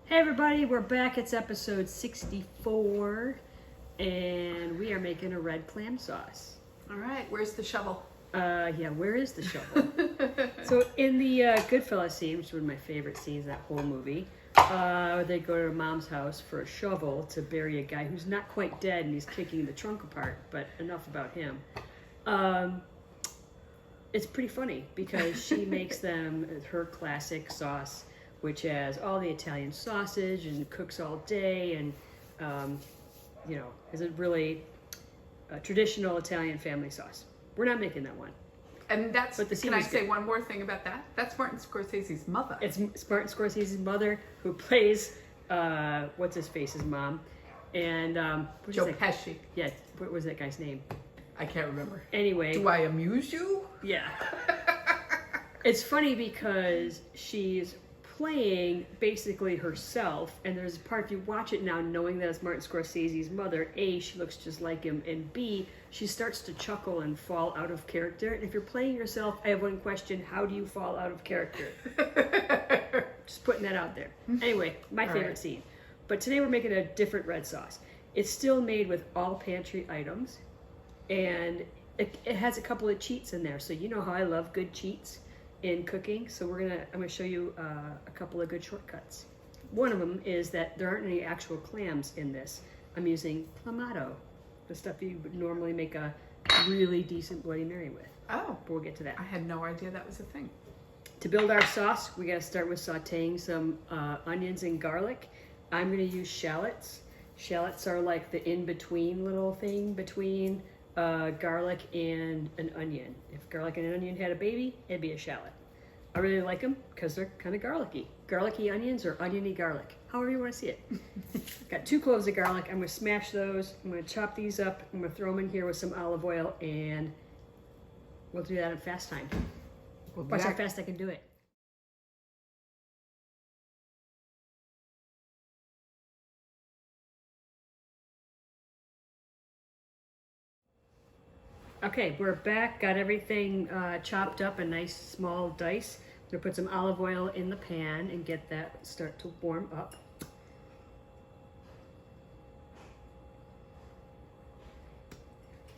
Hey everybody, we're back. It's episode 64 and we are making a red clam sauce. All right, where's the shovel? Yeah, where is the shovel? So in the Goodfellas scene, which is one of my favorite scenes, that whole movie, they go to mom's house for a shovel to bury a guy who's not quite dead and he's kicking the trunk apart, but enough about him. It's pretty funny because she makes them her classic sauce, which has all the Italian sausage and cooks all day and, is a really traditional Italian family sauce. We're not making that one. And that's, But the can I scene's say good. one more thing about that? That's Martin Scorsese's mother. It's Martin Scorsese's mother who plays, what's his face's mom. And, Joe Pesci. Yeah, what was that guy's name? I can't remember. Anyway. Do I amuse you? Yeah. It's funny because she's playing basically herself, and there's a part, if you watch it now knowing that it's Martin Scorsese's mother, A, she looks just like him, and B, she starts to chuckle and fall out of character. And if you're playing yourself, I have one question: how do you fall out of character? Just putting that out there. Anyway, my favorite scene. But today we're making a different red sauce. It's still made with all pantry items, and it has a couple of cheats in there. So you know how I love good cheats in cooking, so I'm gonna show you a couple of good shortcuts. One of them is that there aren't any actual clams in this. I'm using clamato, the stuff you would normally make a really decent Bloody Mary with. Oh, But we'll get to that. I had no idea that was a thing. To build our sauce, we gotta start with sauteing some onions and garlic. I'm gonna use shallots. Shallots are like the in-between little thing between garlic and an onion. If garlic and an onion had a baby, it'd be a shallot. I really like them because they're kind of garlicky. Garlicky onions or oniony garlic, however you want to see it. Got 2 cloves of garlic. I'm going to smash those. I'm going to chop these up. I'm going to throw them in here with some olive oil, and we'll do that in fast time. Watch how fast I can do it. Okay, we're back. Got everything chopped up in nice small dice. I'm gonna put some olive oil in the pan and get that start to warm up.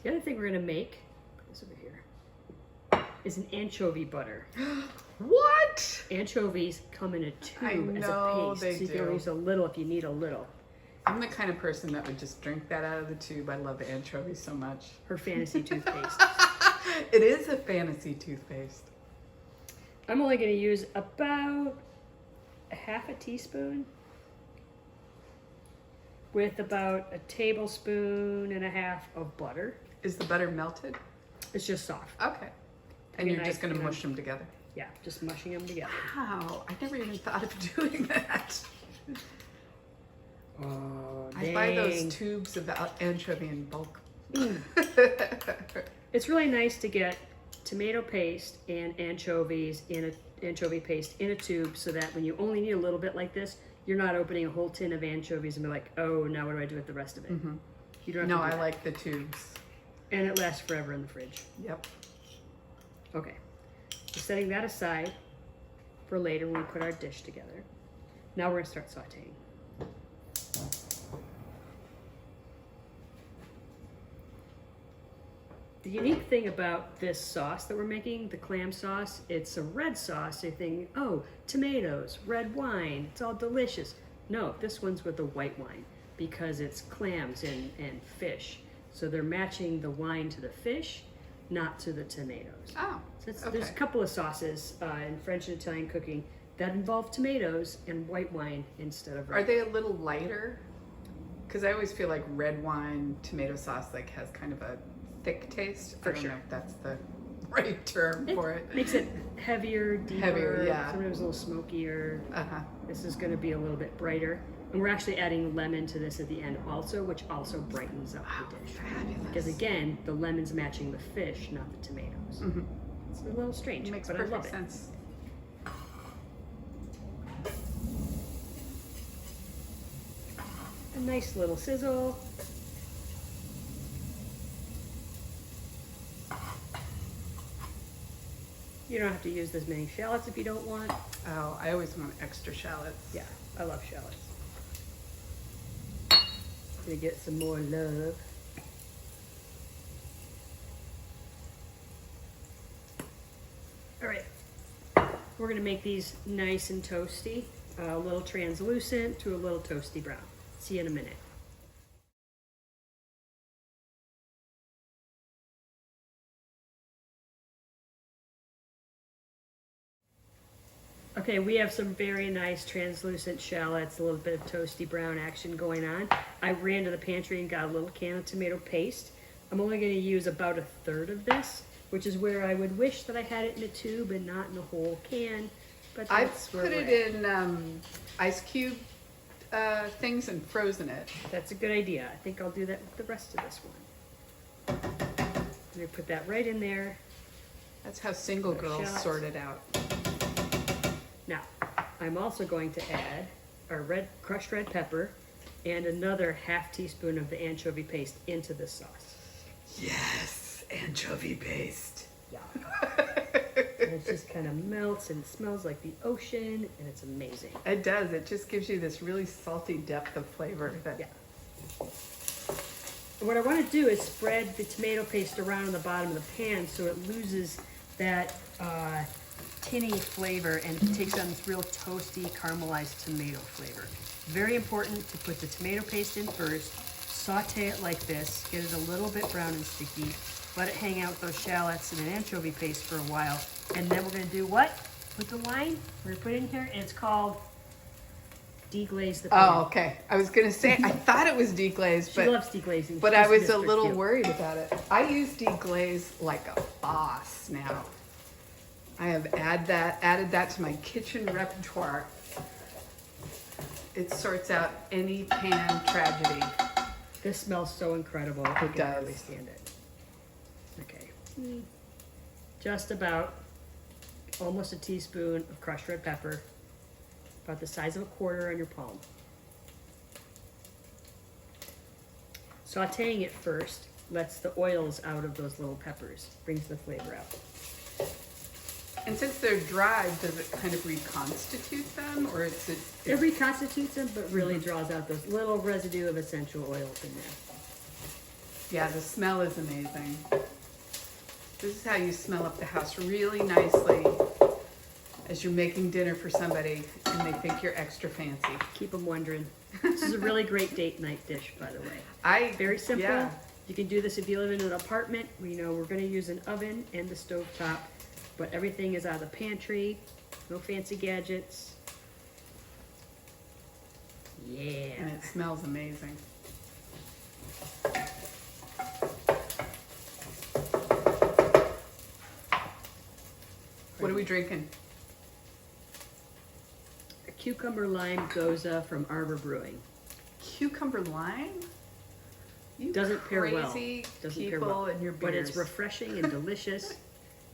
The other thing we're gonna make, put this over here, is an anchovy butter. What? Anchovies come in a tube I as a know paste, they so you can do. use a little if you need a little. I'm the kind of person that would just drink that out of the tube. I love anchovies so much. Her fantasy toothpaste. It is a fantasy toothpaste. I'm only gonna use about a half a teaspoon with about a tablespoon and a half of butter. Is the butter melted? It's just soft. Okay. And Take a you're just knife, going to mush them together? Yeah, just mushing them together. Wow, I never even thought of doing that. Oh, I buy those tubes of anchovy in bulk. It's really nice to get tomato paste and anchovies in a anchovy paste in a tube, so that when you only need a little bit like this, you're not opening a whole tin of anchovies and be like, oh, now what do I do with the rest of it? Mm-hmm. You don't have No, to do I that. like the tubes. And it lasts forever in the fridge. Yep. Okay, so setting that aside for later when we put our dish together. Now we're gonna start sauteing. The unique thing about this sauce that we're making, the clam sauce, it's a red sauce. So you think, oh, tomatoes, red wine, it's all delicious. No, this one's with the white wine because it's clams and fish. So they're matching the wine to the fish, not to the tomatoes. Oh, So okay. there's a couple of sauces in French and Italian cooking that involve tomatoes and white wine instead of red. Are they a little lighter? Because I always feel like red wine tomato sauce like has kind of a thick taste. For I don't sure. know if that's the right term for it. Makes it heavier, deeper, Heavier, yeah. sometimes a little smokier. Uh-huh. This is going to be a little bit brighter. And we're actually adding lemon to this at the end also, which also brightens up the dish. Fabulous. Because again, the lemon's matching the fish, not the tomatoes. Mm-hmm. It's a little strange, It makes but I love perfect it. sense. A nice little sizzle. You don't have to use as many shallots if you don't want. Oh, I always want extra shallots. Yeah, I love shallots. Gonna get some more love. All right, we're gonna make these nice and toasty, a little translucent to a little toasty brown. See you in a minute. Okay, we have some very nice translucent shallots, a little bit of toasty brown action going on. I ran to the pantry and got a little can of tomato paste. I'm only going to use about 1/3 of this, which is where I would wish that I had it in a tube and not in a whole can. But I've that's where put we're it at. in ice cube things and frozen it. That's a good idea. I think I'll do that with the rest of this one. I'm going to put that right in there. That's how single girls Shallots. sort it out. Now, I'm also going to add our crushed red pepper and another 1/2 teaspoon of the anchovy paste into this sauce. Yes, anchovy paste. Yeah. And it just kind of melts and smells like the ocean, and it's amazing. It does. It just gives you this really salty depth of flavor. That Yeah. And what I want to do is spread the tomato paste around the bottom of the pan so it loses that tinny flavor and it takes on this real toasty, caramelized tomato flavor. Very important to put the tomato paste in first, saute it like this, get it a little bit brown and sticky, let it hang out with those shallots and an anchovy paste for a while, and then we're going to do what? With the wine, we're going to put it in here, and it's called deglaze the pan. Oh, okay. I was gonna say I thought it was deglazed, She loves deglazing. but She's I was a Mr. little Cute. worried about it. I use deglaze like a boss now. I have added that to my kitchen repertoire. It sorts out any pan tragedy. This smells so incredible. I It can hardly does. stand it. Okay. Just about almost a teaspoon of crushed red pepper, about the size of a quarter on your palm. Sauteing it first lets the oils out of those little peppers, brings the flavor out. And since they're dried, does it kind of reconstitute them, or is it? It reconstitutes them, but really draws out those little residue of essential oils in there. Yeah, the smell is amazing. This is how you smell up the house really nicely as you're making dinner for somebody and they think you're extra fancy. Keep them wondering. This is a really great date night dish, by the way. Very simple. Yeah. You can do this if you live in an apartment. We know we're going to use an oven and the stove top, but everything is out of the pantry. No fancy gadgets. And Yeah. it smells amazing. What are we drinking? A cucumber lime goza from Arbor Brewing. Cucumber lime? You Doesn't pair well. crazy Doesn't pair people well. and your But beers. it's refreshing and delicious.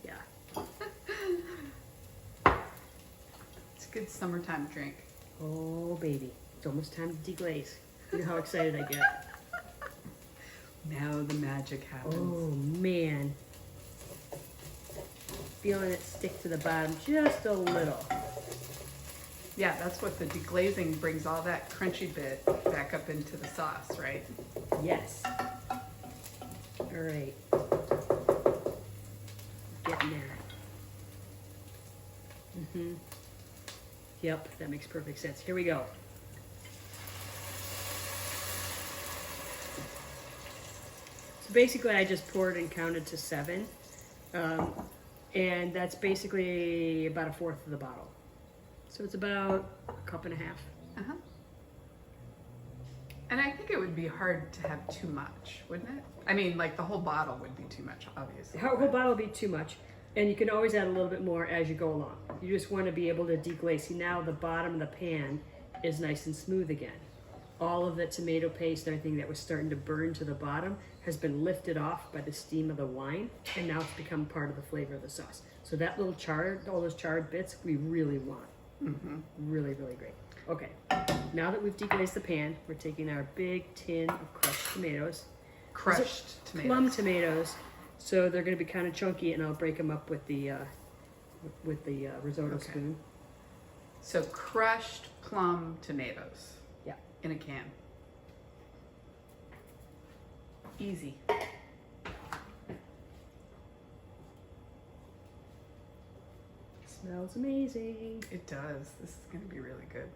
Yeah. It's a good summertime drink. Oh, baby. It's almost time to deglaze. You know how excited I get. Now the magic happens. Oh, man. Feeling it stick to the bottom just a little. Yeah, that's what the deglazing brings all that crunchy bit back up into the sauce, right? Yes. All right. Getting there. Mm-hmm. Yep, that makes perfect sense. Here we go. So basically, I just poured and counted to 7. And that's basically about 1/4 of the bottle. So it's about a cup and a half. Uh-huh. And I think it would be hard to have too much, wouldn't it? I mean, like the whole bottle would be too much, obviously. The whole bottle will be too much, and you can always add a little bit more as you go along. You just want to be able to deglaze. See, now the bottom of the pan is nice and smooth again. All of the tomato paste and everything that was starting to burn to the bottom has been lifted off by the steam of the wine, and now it's become part of the flavor of the sauce. So that little chard, all those charred bits, we really want. Mm-hmm. Really, really great. Okay, now that we've deglazed the pan, we're taking our big tin of crushed tomatoes. Crushed tomatoes. Plum tomatoes, so they're going to be kind of chunky, and I'll break them up with the with the risotto Okay. spoon. So crushed plum tomatoes. Yeah. In a can. Easy. Smells amazing. It does. This is going to be really good.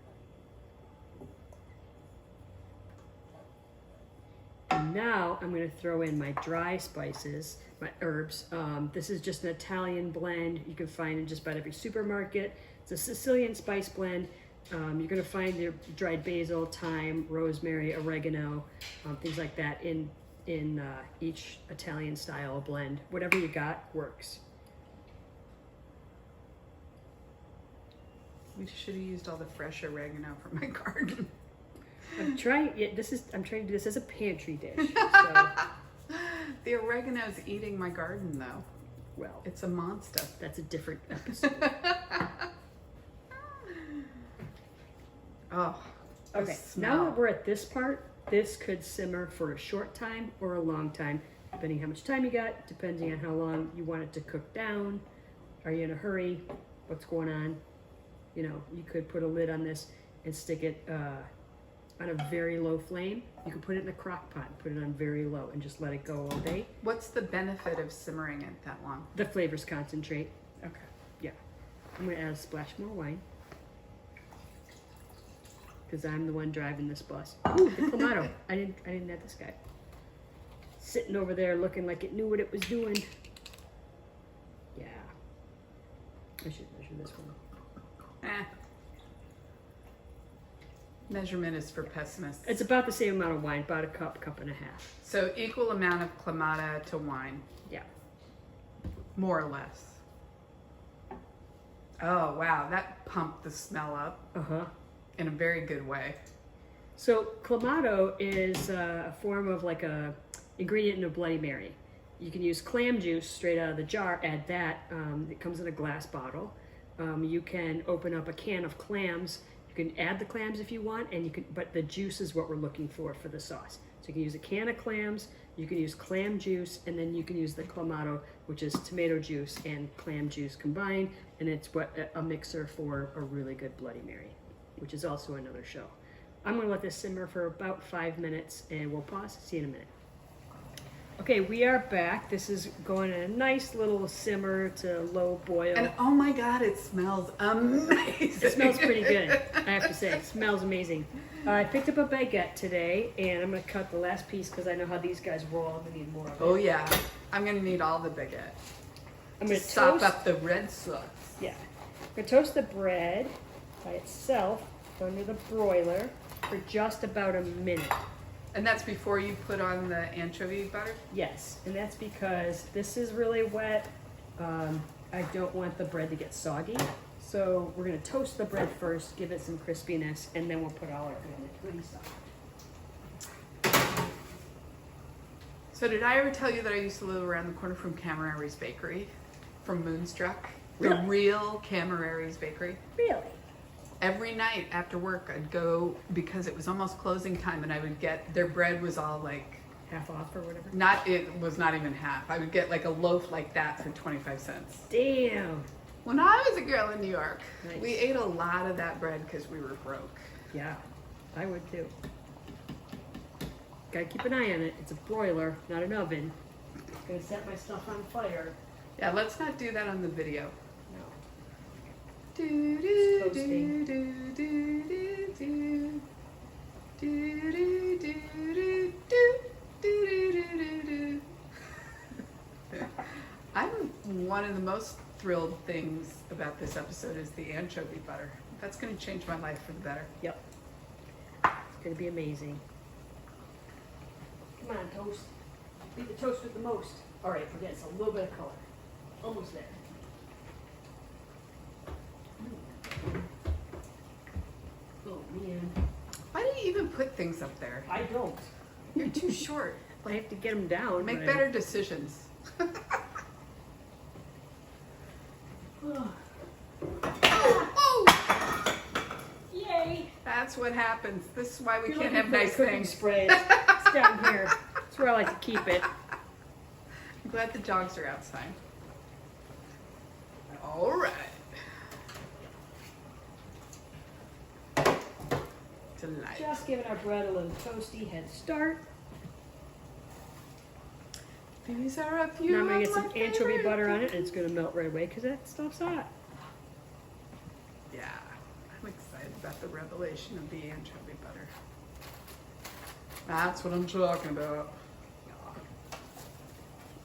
And now I'm going to throw in my dry spices, my herbs. This is just an Italian blend. You can find in just about every supermarket. It's a Sicilian spice blend. You're going to find your dried basil, thyme, rosemary, oregano, things like that in each Italian style blend. Whatever you got works. We should have used all the fresh oregano from my garden. I'm trying to do this as a pantry dish. So, The oregano's eating my garden though. well, It's a monster. that's a different episode. Oh. the Okay, now smell. that we're at this part, this could simmer for a short time or a long time, depending how much time you got, depending on how long you want it to cook down. Are you in a hurry? What's going on? You know, you could put a lid on this and stick it on a very low flame. You could put it in a crock pot and put it on very low and just let it go all day. What's the benefit of simmering it that long? The flavors concentrate. Okay. Yeah. I'm gonna add a splash more wine. Because I'm the one driving this bus. Ooh, the Clamato. I didn't add this guy. Sitting over there looking like it knew what it was doing. Yeah. I should measure this one. Measurement is for pessimists. It's about the same amount of wine, about a cup, cup and a half. So equal amount of Clamato to wine, Yeah. more or less. Oh wow, that pumped the smell up Uh-huh. in a very good way. So Clamato is a form of like a ingredient in a Bloody Mary. You can use clam juice straight out of the jar, add that. It comes in a glass bottle. You can open up a can of clams. You can add the clams if you want, but the juice is what we're looking for the sauce. So you can use a can of clams, you can use clam juice, and then you can use the Clamato, which is tomato juice and clam juice combined, and it's what a mixer for a really good Bloody Mary, which is also another show. I'm gonna let this simmer for about 5 minutes, and we'll pause. See you in a minute. Okay, we are back. This is going in a nice little simmer to low boil. And oh my god, it smells amazing. It smells pretty good, I have to say. It smells amazing. I picked up a baguette today, and I'm going to cut the last piece because I know how these guys roll. I'm going to need more of it. Oh yeah, I'm gonna need all the baguette. I'm going to Sop toast. up the red sauce. Yeah. I'm going to toast the bread by itself under the broiler for just about a minute. And that's before you put on the anchovy butter? Yes, and that's because this is really wet. I don't want the bread to get soggy. So we're going to toast the bread first, give it some crispiness, and then we'll put all our goody stuff. So did I ever tell you that I used to live around the corner from Camerari's Bakery? From Moonstruck? The Really? real Camerari's Bakery? Really? Every night after work I'd go, because it was almost closing time, and I would get, their bread was all like, Half off or whatever? it was not even half. I would get like a loaf like that for 25 cents. Damn. When I was a girl in New York, Nice. we ate a lot of that bread because we were broke. Yeah, I would too. Gotta keep an eye on it. It's a broiler, not an oven. Gonna set my stuff on fire. Yeah, let's not do that on the video. No. Do, It's do, toasting. do, do, do, do. Do, do, do, do, do, do, do, do, do. I'm one of the most thrilled things about this episode is the anchovy butter. That's going to change my life for the better. Yep. It's gonna be amazing. Come on, toast. Beat the toast with the most. All right, forget it's a little bit of color. Almost there. Oh man, Why do you even put things up there? I don't. You're too short. I have to get them down. Make but I- better decisions. Oh, Yay! that's what happens. This is why we You're can't looking have for the nice cooking things. spray. It's down here. That's where I like to keep it. I'm glad the dogs are outside. All right. Delight. Just giving our bread a little toasty head start. These are a few Now I'm gonna get of some my anchovy favorite butter on it, and it's gonna melt right away because that stuff's hot. Yeah, I'm excited about the revelation of the anchovy butter. That's what I'm talking about. Get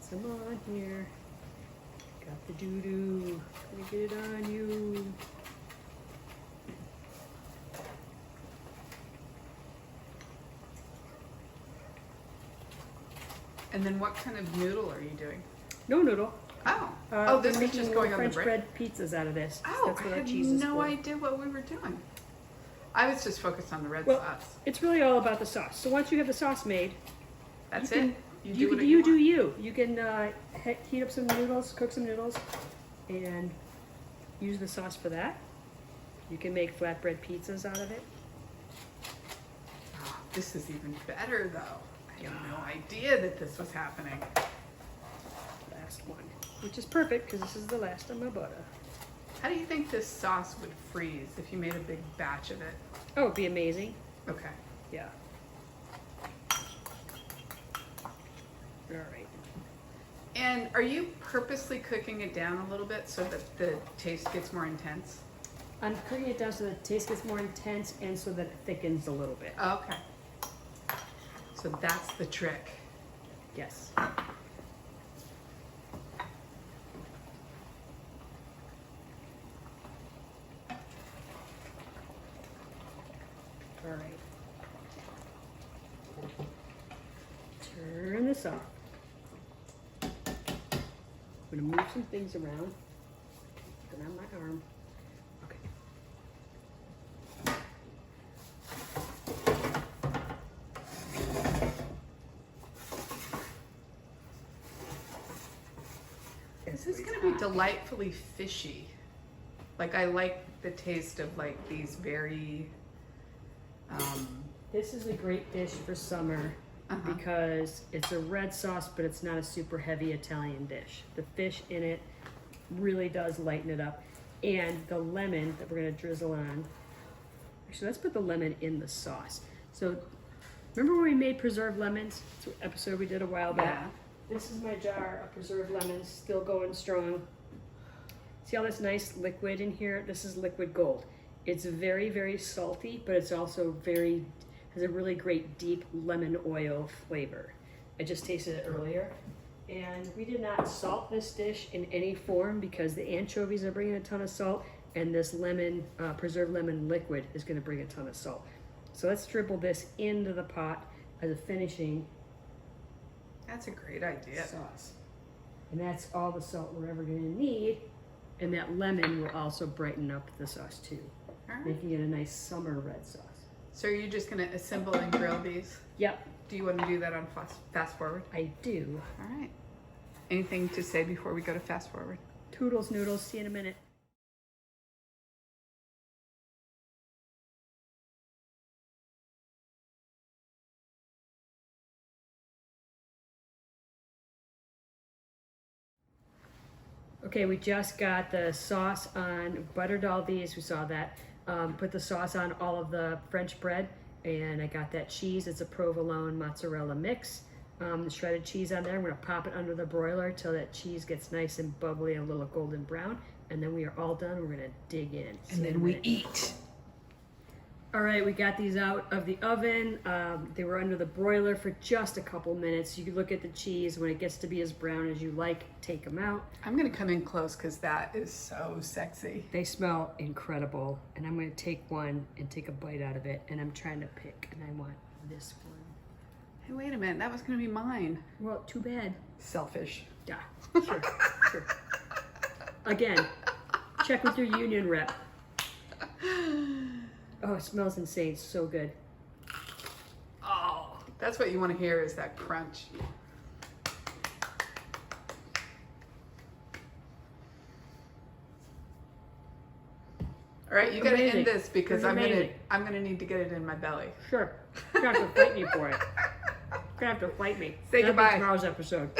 some on here. Got the doo-doo. Gonna get it on you. And then what kind of noodle are you doing? No noodle. Oh, this we're is just making going on the French bread. bread pizzas out of this. Oh, That's what I our had cheese is no for. idea what we were doing. I was just focused on the red Well, sauce. it's really all about the sauce. So once you have the sauce made, That's you it. can- You you do can what you do want. you. You can heat up some noodles, cook some noodles, and use the sauce for that. You can make flatbread pizzas out of it. Oh, this is even better though. I had no idea that this was happening. Last one, which is perfect because this is the last of my butter. How do you think this sauce would freeze if you made a big batch of it? Oh, it'd be amazing. Okay. Yeah. All right. And are you purposely cooking it down a little bit so that the taste gets more intense? I'm cooking it down so the taste gets more intense and so that it thickens a little bit. Okay. So that's the trick. Yes. All right. Turn this off. I'm gonna move some things around. Put it on my arm. Okay. This is going to be delightfully fishy. Like I like the taste of like these very This is a great dish for summer because it's a red sauce, but it's not a super heavy Italian dish. The fish in it really does lighten it up. And the lemon that we're gonna drizzle on. Actually, let's put the lemon in the sauce. So, remember when we made preserved lemons? It's an episode we did a while back. Yeah. This is my jar of preserved lemons, still going strong. See all this nice liquid in here? This is liquid gold. It's very, very salty, but it's also has a really great deep lemon oil flavor. I just tasted it earlier. And we did not salt this dish in any form because the anchovies are bringing a ton of salt and this lemon, preserved lemon liquid is gonna bring a ton of salt. So let's dribble this into the pot as a finishing That's a great idea. sauce. And that's all the salt we're ever gonna need. And that lemon will also brighten up the sauce too, All right. making it a nice summer red sauce. So are you just going to assemble and grill these? Yep, Do you want to do that on fast forward? I do. All right. Anything to say before we go to fast forward? Toodles noodles, see you in a minute. Okay, we just got the sauce on, buttered all these, we saw that. Put the sauce on all of the French bread, and I got that cheese. It's a provolone mozzarella mix. The shredded cheese on there. I'm gonna pop it under the broiler till that cheese gets nice and bubbly and a little golden brown. And then we are all done. We're gonna dig in. And then we eat. All right, we got these out of the oven. They were under the broiler for just a couple minutes. You can look at the cheese. When it gets to be as brown as you like, take them out. I'm going to come in close because that is so sexy. They smell incredible. And I'm gonna take one and take a bite out of it. And I'm trying to pick, and I want this one. Hey, wait a minute. That was going to be mine. Well, too bad. Selfish. Yeah, sure, sure. Again, check with your union rep. Oh, it smells insane. So good. Oh, that's what you want to hear is that crunch. All right, you got to Amazing. end this because It's I'm amazing. gonna need to get it in my belly. Sure. You're gonna have to fight me for it. You're gonna have to fight me. Say That'll be goodbye. tomorrow's episode.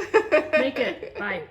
Make it. Bye.